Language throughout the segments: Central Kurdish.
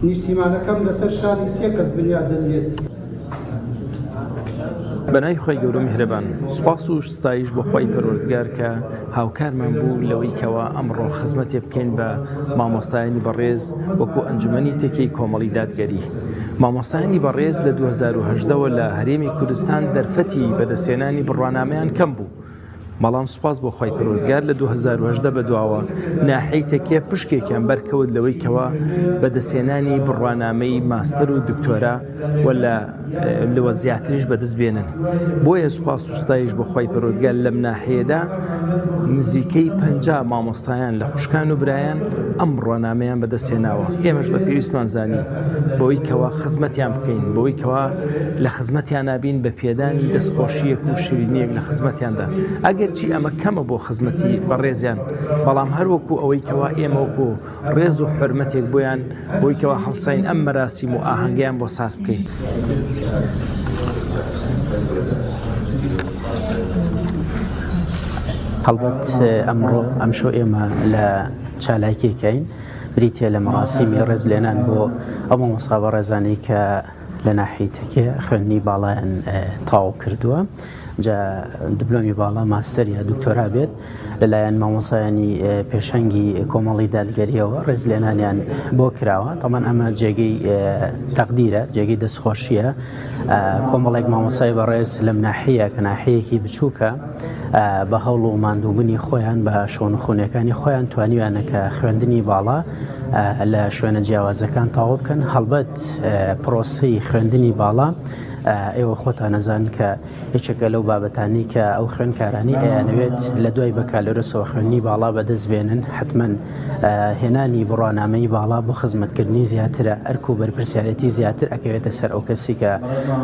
نیشتیمانەکەم لەسەر شانی سێ کەس بنیادەن لێت. بەنای خۆی گەورە میهرەبان، سوپاس و ستایش بۆ خۆی پەروەردگار کە هاوکارمان بوو لەوەی کەوا ئەمڕۆ خزمەتێ بکەین بە مامۆستایانی بەڕێز وەکو ئەنجومەنی تێکەی کۆمەڵی دادگەری. مامۆستایانی بەڕێز لە 2010ەوە لە هەرێمی کوردستان دەرفەتی بەدەستێنانی بڕوانامەیان کەم بوو. بەڵام سوپاس بۆ خۆی پەروەردگار لە 2010 بەدواوە ناحەی تەکێ پشکێکیان بەرکەوت لەوەی کەوا بەدەستێنانی بڕوانامەی ماستەر و دکتۆرا ولا لەوە زیاتریش بەدەست بێنن. بۆیە سوپاس و ستایش بۆ خۆی پەروەردگار لەم ناحەیەدا نزیکەی 50 مامۆستایان لە خوشکان و برایان ئەم بڕوانامەیان بەدەستێناوە. ئێمەش بە پێویستمان زانی بەوەی کەوا خزمەتیان بکەین، بەوەی کەوا لە خزمەتیان نابین بە پێدانی دەستخۆشیەک و شیرینیەک لە خزمەتیاندا. ئەگەرچی ئەمە کەمە بۆ خزمەتی بەڕێزیان، بەڵام هەروەکو ئەوەی کەوا ئێمە وەکو ڕێز و حرمەتێک بۆیان بۆی کەوا هەڵساین ئەم مەراسیم و ئاهەنگیان بۆ ساز بکەین. هەڵبەت ئەمڕۆ ئەمشۆ ئێمە لە چالاکیەکەین بریتە لە مەراسیمی ڕێزلێنان بۆ ئەو مامۆستا بەڕێزانەی کە لە ناحەی تەکێ خوێندنی باڵایان تەواو کردووە. جا دیپلۆمی باڵا ماستەر یا دکتۆرا بێت لەلایەن مامۆسایانی پێشەنگی کۆمەڵی دادگەریەوە ڕێزلێنانیان بۆ کراوە. تەمان ئەمە جێگەی تەقدیرە، جێگەی دەستخۆشیە. کۆمەڵێک مامۆسای بەڕێز لەم ناحەیە کە ناحەیەکی بچووکە بە هەوڵ و ماندووبوونی خۆیان بە شۆن و خونەکانی خۆیان توانیویانە کە خوێندنی باڵا لە شوێنە جیاوازەکان تەواو بکەن. هەڵبەت پرۆسەی خوێندنی باڵا ئێوە خۆتان نەزان کە هیچێکە لەو بابەتانی کە ئەو خوێندکارانی ئەیانەوێت لە دوای بەکالۆرسەوە خوێندنی باڵا بەدەست بێنن، حتمەن هێنانی بڕوانامەی باڵا بۆ خزمەتکردنی زیاترە، ئەرک و بەرپرسیارەتی زیاتر ئەکەوێتە سەر ئەو کەسی کە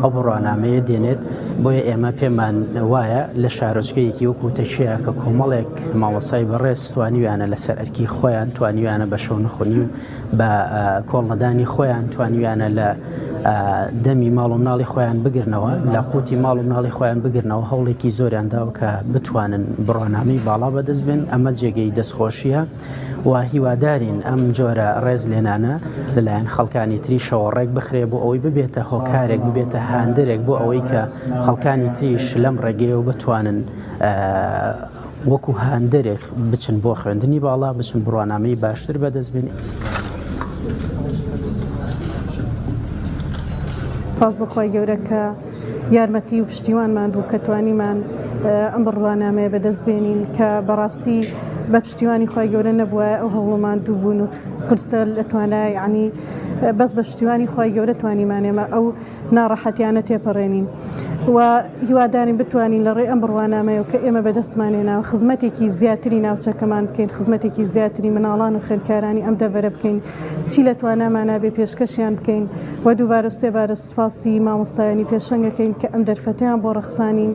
ئەو بڕوانامەیە دێنێت. بۆیە ئێمە پێمان وایە لە شارۆچکەیەکی وەکو تەکیە کە کۆمەڵێک مامۆسای بەڕێز توانیویانە لەسەر ئەرکی خۆیان، توانیویانە بە شەونخۆنی و بە کۆڵنەدانی خۆیان، توانیویانە لە دەمی ماڵ و مناڵی خۆیان بگرنەوە، لە قوتی ماڵ و مناڵی خۆیان بگرنەوە. هەوڵێکی زۆریان داوە کە بتوانن بڕوانامەی باڵا بەدەست بێن. ئەمە جێگەی دەستخۆشیە و هیوادارین ئەم جۆرە ڕێزلێنانە لەلایەن خەڵکانی تریشەوە ڕێک بخرێ بۆ ئەوەی ببێتە هۆکارێک، ببێتە هاندەرێک بۆ ئەوەی کە خەڵکانی تریش لەم ڕێگەیەوە بتوانن وەکو هاندەرێک بچن بۆ خوێندنی باڵا، بچن بڕوانامەی باشتر بەدەست بێن. پاس بخوای گەورە کە یارمەتی و پشتیوانمان بوو کە توانیمان ئەم بڕوانامەیە بەدەست بێنین کە بەڕاستی بە پشتیوانی خۆی گەورە نەبووە ئەو هەوڵەمان دوو بوون و قورسە لە توانای ینی بەس بە پشتیوانی خۆی گەورە توانیمانێمە ئەو ناڕەحەتیانە تێپەڕێنین و هیوادارین بتوانین لە ڕێ ئەم بڕوانامەیە و کە ئێمە بەدەستمانێناوە خزمەتێکی زیاتری ناوچەکەمان بکەین، خزمەتێکی زیاتری مناڵان و خوێندکارانی ئەم دەڤەرە بکەین، چی لە توانامانە بێ پێشکەشیان بکەین و دووبارە سێبارە سوپاسی مامۆستایانی پێشەنگەکەین کە ئەم دەرفەتیان بۆ ڕەخسانین،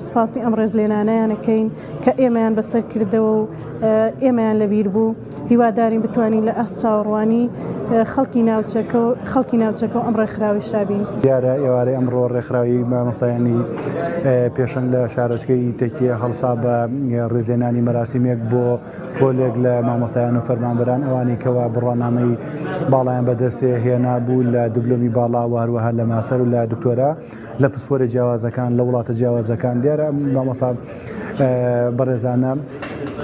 سوپاسی ئەم ڕێزلێنانەیانەکەین کە ئێمەیان بەسەر کردەوە و ئێمەیان لەبیر بوو. هیوادارین بتوانین لە ئەست چاوەڕوانی خەڵکی ناوچەکە و ئەم ڕێکخراوی شابین. دیارە ئێوارەی ئەمڕۆ ڕێکخراوی مامۆستایانی پێشەنگ لە شارۆچکەی تەکیە هەڵسا بە ڕێزێنانی مەراسیمێک بۆ کۆلێک لە مامۆستایان و فەرمانبەران ئەوانی کەوا بڕوانامەی باڵایان بەدەست هێنا بوو لە دیپلۆمی باڵا و هەروەها لە ماستەر و لە دکتۆرا لە پسپۆرە جیاوازەکان لە وڵاتە جیاوازەکان. دیارە مامۆستا بەڕێزانە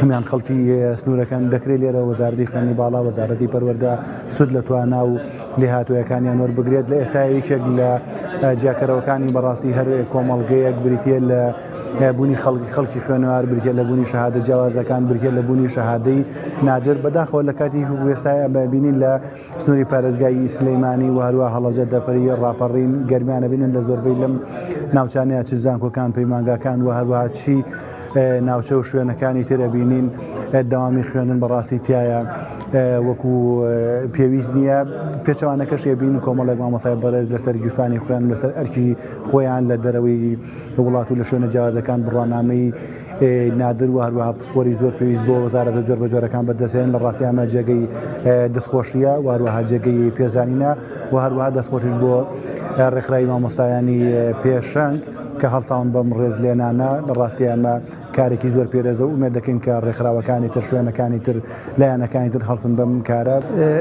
هەمان خەڵکی سنوورەکان دەکرێت لێرە وەزارەتی خوێندنی باڵا، وەزارەتی پەروەردە سود لە توانا و لێهاتوویەکانیان وەربگرێت. لە ئێستا یەکێک لە جیاکەرەوەکانی بەڕاستی هەر کۆمەڵگەیەک بریتە لە بوونی خەڵکی خوێنەوار، بریتە لە بوونی شەهادە جیاوازەکان، بریتە لە بوونی شەهادەی نادر. بەداخەوە لە کاتی وێستا ببینین لە سنووری پارێزگای سلەیمانی و هەروە هەڵەبجە دەفەری ڕاپەڕین گەرمیانە بینن لە زۆربەی لەم ناوچانەیە چ زانکۆکان، پەیمانگاکان و هەروەها چی ناوچە و شوێنەکانی ترە بینین داوامی خوێندن بەڕاستی تایە وەکو پێویست نییە. پێچەوانەکەش ێبین کۆمەڵێک مامۆستای بەڕێز لەسەر گیرفانی خۆیان لەسەر ئەرکی خۆیان لە دەرەوەی وڵات و لە شوێنە جیاوازەکان بڕوانامەی نادر و هەروەها پسپۆری زۆر پێویست بۆ وەزارەتە جۆر بە جۆرەکان بەدەستێن. لە ڕاستی ئەمە جێگەی دەستخۆشیە و هەروەها جێگەی پێزانینە و هەروەها دەستخۆشیش بۆ ڕێکخراوی مامۆستایانی پێشەنگ کە هەڵساون بەم ڕێزلێنانە لە ڕاستی ئەمە کارێکی زۆر پێرێزە و ئومێد دەکەین کە ڕێکخراوەکانی تر شوێنەکانی تر لایەنەکانی تر هەڵسن بەم کارە.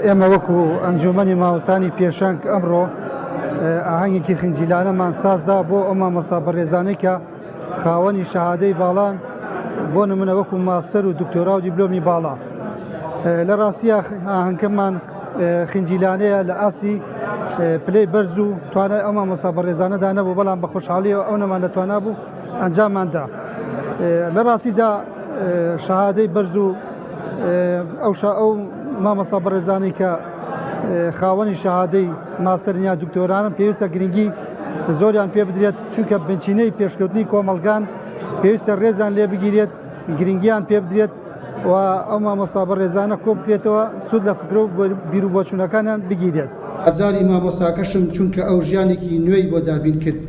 ئێمە وەکو ئەنجومەنی مامۆستانی پێشەنگ ئەمڕۆ ئاهەنگێکی خنجیلانەمان سازدا بۆ ئەو مامۆستا بەڕێزانەی کە خاوەنی شەهادەی باڵان بۆ نمونە وەکو ماستەر و دکتۆرا و دیپلۆمی باڵا. لە ڕاستیە ئاهەنگەمان خنجیلانەیە لە ئاسی پلەی بەرز و توانای ئەو مامۆستا بەڕێزانەدا نەبوو، بەڵام بە خۆشحاڵیەوە ئەو نەمان دەتوانە بوو ئەنجامماندا. لە ڕاستیدا شەهادەی بەرز و ئەو مامۆستا بەڕێزانی کە خاوەنی شەهادەی ماستەرنیا دکتۆرانم پێویستە گرنگی زۆریان پێ بدرێت، چونکە بنچینەی پێشکەوتنی کۆمەلگان پێویستە ڕێزان لێ بگیرێت، گرنگیان پێ بدرێت و ئەو مامۆستا بەڕێزانە کۆ بکرێتەوە سوود لە فکرە و بیر و بۆچوونەکانیان بگیرێت. ئازاری مامۆستاکەشم چونکە ئەو ژیانێکی نوێی بۆ دابین کرد.